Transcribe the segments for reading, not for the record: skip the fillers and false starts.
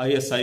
ISI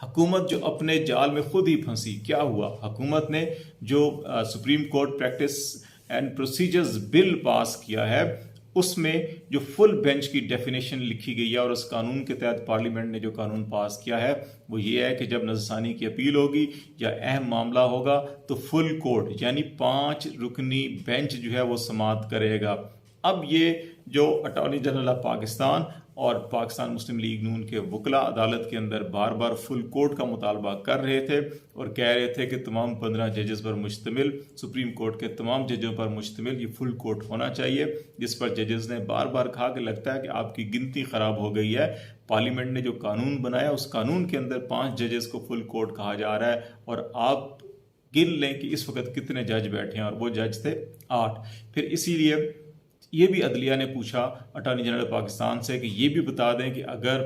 حکومت جو اپنے جال میں خود ہی پھنسی. کیا ہوا؟ حکومت نے جو supreme court practice and procedures bill pass کیا ہے اس میں جو فل بینچ کی ڈیفینیشن لکھی گئی ہے اور اس قانون کے تحت پارلیمنٹ نے جو قانون پاس کیا ہے وہ یہ ہے کہ جب نظر ثانی کی اپیل ہوگی یا اہم معاملہ ہوگا تو فل کورٹ یعنی 5 رکنی بینچ جو ہے وہ سماعت کرے گا. اب یہ جو اٹارنی جنرل آف پاکستان اور پاکستان مسلم لیگ نون کے وکلاء عدالت کے اندر بار بار فل کورٹ کا مطالبہ کر رہے تھے اور کہہ رہے تھے کہ تمام 15 ججز پر مشتمل سپریم کورٹ کے تمام ججوں پر مشتمل یہ فل کورٹ ہونا چاہیے، جس پر ججز نے بار بار کہا کہ لگتا ہے کہ آپ کی گنتی خراب ہو گئی ہے. پارلیمنٹ نے جو قانون بنایا اس قانون کے اندر 5 ججز کو فل کورٹ کہا جا رہا ہے اور آپ گن لیں کہ اس وقت کتنے جج بیٹھے ہیں اور وہ جج تھے 8. پھر اسی لیے یہ بھی عدلیہ نے پوچھا اٹارنی جنرل پاکستان سے کہ یہ بھی بتا دیں کہ اگر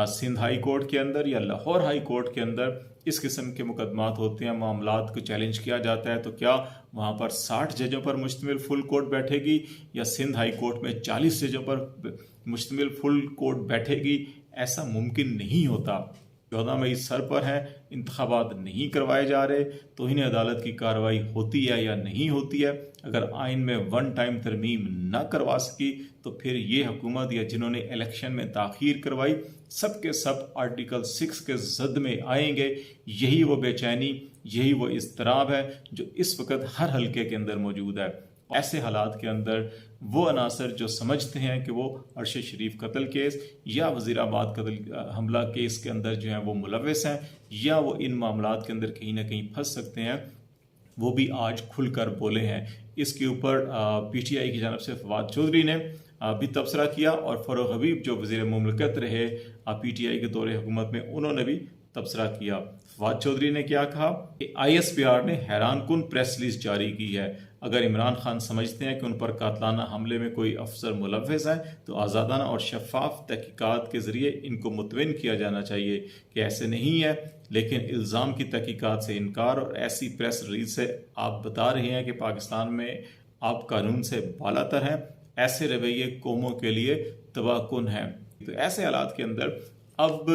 سندھ ہائی کورٹ کے اندر یا لاہور ہائی کورٹ کے اندر اس قسم کے مقدمات ہوتے ہیں، معاملات کو چیلنج کیا جاتا ہے، تو کیا وہاں پر 60 ججوں پر مشتمل فل کورٹ بیٹھے گی یا سندھ ہائی کورٹ میں 40 ججوں پر مشتمل فل کورٹ بیٹھے گی؟ ایسا ممکن نہیں ہوتا. 14 مئی سر پر ہے، انتخابات نہیں کروائے جا رہے، توہین عدالت کی کارروائی ہوتی ہے یا نہیں ہوتی ہے؟ اگر آئین میں ون ٹائم ترمیم نہ کروا سکی تو پھر یہ حکومت یا جنہوں نے الیکشن میں تاخیر کروائی سب کے سب آرٹیکل 6 کے زد میں آئیں گے. یہی وہ بے چینی، یہی وہ اضطراب ہے جو اس وقت ہر حلقے کے اندر موجود ہے. ایسے حالات کے اندر وہ عناصر جو سمجھتے ہیں کہ وہ ارشد شریف قتل کیس یا وزیر آباد قتل حملہ کیس کے اندر جو ہیں وہ ملوث ہیں یا وہ ان معاملات کے اندر کہیں نہ کہیں پھنس سکتے ہیں، وہ بھی آج کھل کر بولے ہیں. اس کے اوپر پی ٹی آئی کی جانب سے فواد چودھری نے بھی تبصرہ کیا اور فاروق حبیب جو وزیر مملکت رہے پی ٹی آئی کے دور حکومت میں انہوں نے بھی تبصرہ کیا. فواد چودھری نے کیا کہا کہ آئی ایس پی آر نے حیران کن پریس ریلیز جاری کی ہے. اگر عمران خان سمجھتے ہیں کہ ان پر قاتلانہ حملے میں کوئی افسر ملوث ہے تو آزادانہ اور شفاف تحقیقات کے ذریعے ان کو مطمئن کیا جانا چاہیے کہ ایسے نہیں ہے، لیکن الزام کی تحقیقات سے انکار اور ایسی پریس ریلیز سے آپ بتا رہے ہیں کہ پاکستان میں آپ قانون سے بالاتر ہیں. ایسے رویے قوموں کے لیے تباہ کن ہیں. تو ایسے حالات کے اندر اب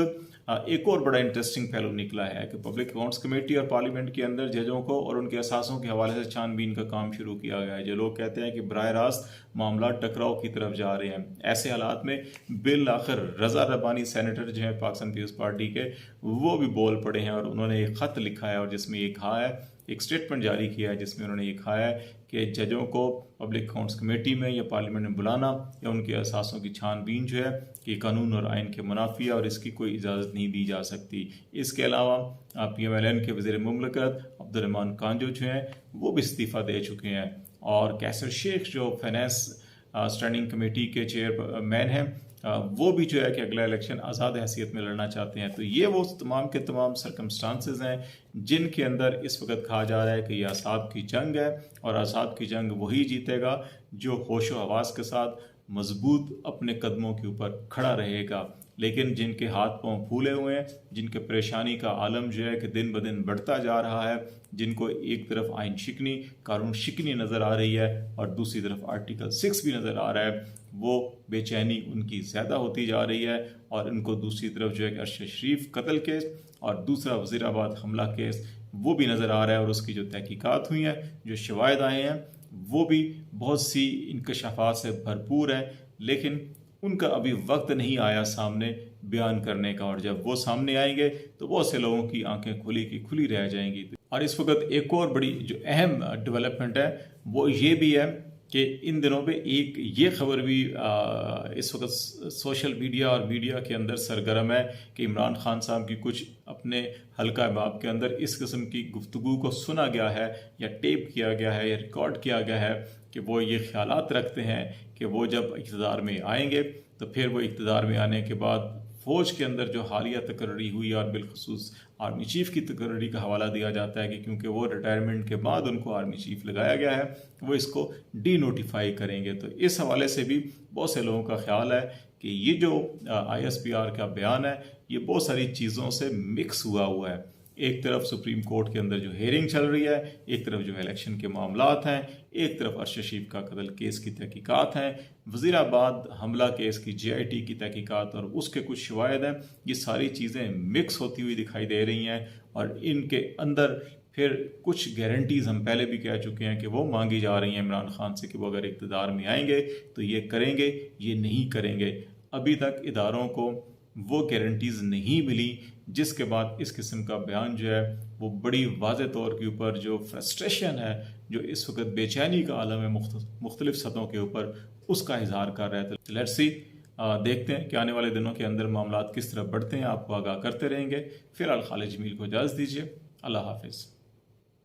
ایک اور بڑا انٹرسٹنگ پہلو نکلا ہے کہ پبلک اکاؤنٹس کمیٹی اور پارلیمنٹ کے اندر ججوں کو اور ان کے اثاثوں کے حوالے سے چھان بین کا کام شروع کیا گیا ہے. جو لوگ کہتے ہیں کہ براہ راست معاملات ٹکراؤ کی طرف جا رہے ہیں، ایسے حالات میں بالآخر رضا ربانی سینیٹر جو ہیں پاکستان پیپلز پارٹی کے، وہ بھی بول پڑے ہیں اور انہوں نے ایک خط لکھا ہے اور جس میں یہ کہا ہے، ایک سٹیٹمنٹ جاری کیا ہے جس میں انہوں نے یہ کہا ہے کہ ججوں کو پبلک اکاؤنٹس کمیٹی میں یا پارلیمنٹ میں بلانا یا ان کے اثاثوں کی چھان بین جو ہے کہ قانون اور آئین کے منافی ہے اور اس کی کوئی اجازت نہیں دی جا سکتی. اس کے علاوہ پی ایم ایل این کے وزیر مملکت عبدالرحمان کانجو جو ہیں وہ بھی استعفیٰ دے چکے ہیں اور کیسر شیخ جو فائنانس اسٹینڈنگ کمیٹی کے چیئر مین ہیں وہ بھی جو ہے کہ اگلا الیکشن آزاد حیثیت میں لڑنا چاہتے ہیں. تو یہ وہ تمام کے تمام سرکمسٹانسز ہیں جن کے اندر اس وقت کہا جا رہا ہے کہ یہ اعصاب کی جنگ ہے اور اعصاب کی جنگ وہی جیتے گا جو ہوش و حواس کے ساتھ مضبوط اپنے قدموں کے اوپر کھڑا رہے گا. لیکن جن کے ہاتھ پاؤں پھولے ہوئے ہیں، جن کے پریشانی کا عالم جو ہے کہ دن بدن بڑھتا جا رہا ہے، جن کو ایک طرف آئین شکنی قانون شکنی نظر آ رہی ہے اور دوسری طرف آرٹیکل 6 بھی نظر آ رہا ہے، وہ بے چینی ان کی زیادہ ہوتی جا رہی ہے اور ان کو دوسری طرف جو ہے کہ ارشد شریف قتل کیس اور دوسرا وزیر آباد حملہ کیس وہ بھی نظر آ رہا ہے اور اس کی جو تحقیقات ہوئی ہیں، جو شواہد آئے ہیں، وہ بھی بہت سی انکشافات سے بھرپور ہیں، لیکن ان کا ابھی وقت نہیں آیا سامنے بیان کرنے کا، اور جب وہ سامنے آئیں گے تو بہت سے لوگوں کی آنکھیں کھلی کی کھلی رہ جائیں گی. اور اس وقت ایک اور بڑی جو اہم ڈیولپمنٹ ہے وہ یہ بھی ہے کہ ان دنوں پہ ایک یہ خبر بھی اس وقت سوشل میڈیا اور میڈیا کے اندر سرگرم ہے کہ عمران خان صاحب کی کچھ اپنے حلقہ احباب کے اندر اس قسم کی گفتگو کو سنا گیا ہے یا ٹیپ کیا گیا ہے یا ریکارڈ کیا گیا ہے کہ وہ یہ خیالات رکھتے ہیں کہ وہ جب اقتدار میں آئیں گے تو پھر وہ اقتدار میں آنے کے بعد فوج کے اندر جو حالیہ تقرری ہوئی اور بالخصوص آرمی چیف کی تقرری کا حوالہ دیا جاتا ہے کہ کیونکہ وہ ریٹائرمنٹ کے بعد ان کو آرمی چیف لگایا گیا ہے وہ اس کو ڈی نوٹیفائی کریں گے. تو اس حوالے سے بھی بہت سے لوگوں کا خیال ہے کہ یہ جو آئی ایس پی آر کا بیان ہے یہ بہت ساری چیزوں سے مکس ہوا ہے. ایک طرف سپریم کورٹ کے اندر جو ہیئرنگ چل رہی ہے، ایک طرف جو الیکشن کے معاملات ہیں، ایک طرف ارشد شریف کا قتل کیس کی تحقیقات ہیں، وزیر آباد حملہ کیس کی JIT کی تحقیقات اور اس کے کچھ شواہد ہیں، یہ ساری چیزیں مکس ہوتی ہوئی دکھائی دے رہی ہیں، اور ان کے اندر پھر کچھ گارنٹیز ہم پہلے بھی کہہ چکے ہیں کہ وہ مانگی جا رہی ہیں عمران خان سے کہ وہ اگر اقتدار میں آئیں گے تو یہ کریں گے، یہ نہیں کریں گے۔ ابھی تک اداروں کو وہ گارنٹیز نہیں ملی، جس کے بعد اس قسم کا بیان جو ہے وہ بڑی واضح طور کے اوپر جو فرسٹریشن ہے، جو اس وقت بے چینی کا عالم ہے مختلف سطحوں کے اوپر، اس کا اظہار کر رہا ہے۔ تو لیٹس سی، دیکھتے ہیں کہ آنے والے دنوں کے اندر معاملات کس طرح بڑھتے ہیں، آپ کو آگاہ کرتے رہیں گے۔ فی الحال خالد جمیل کو اجازت دیجیے، اللہ حافظ۔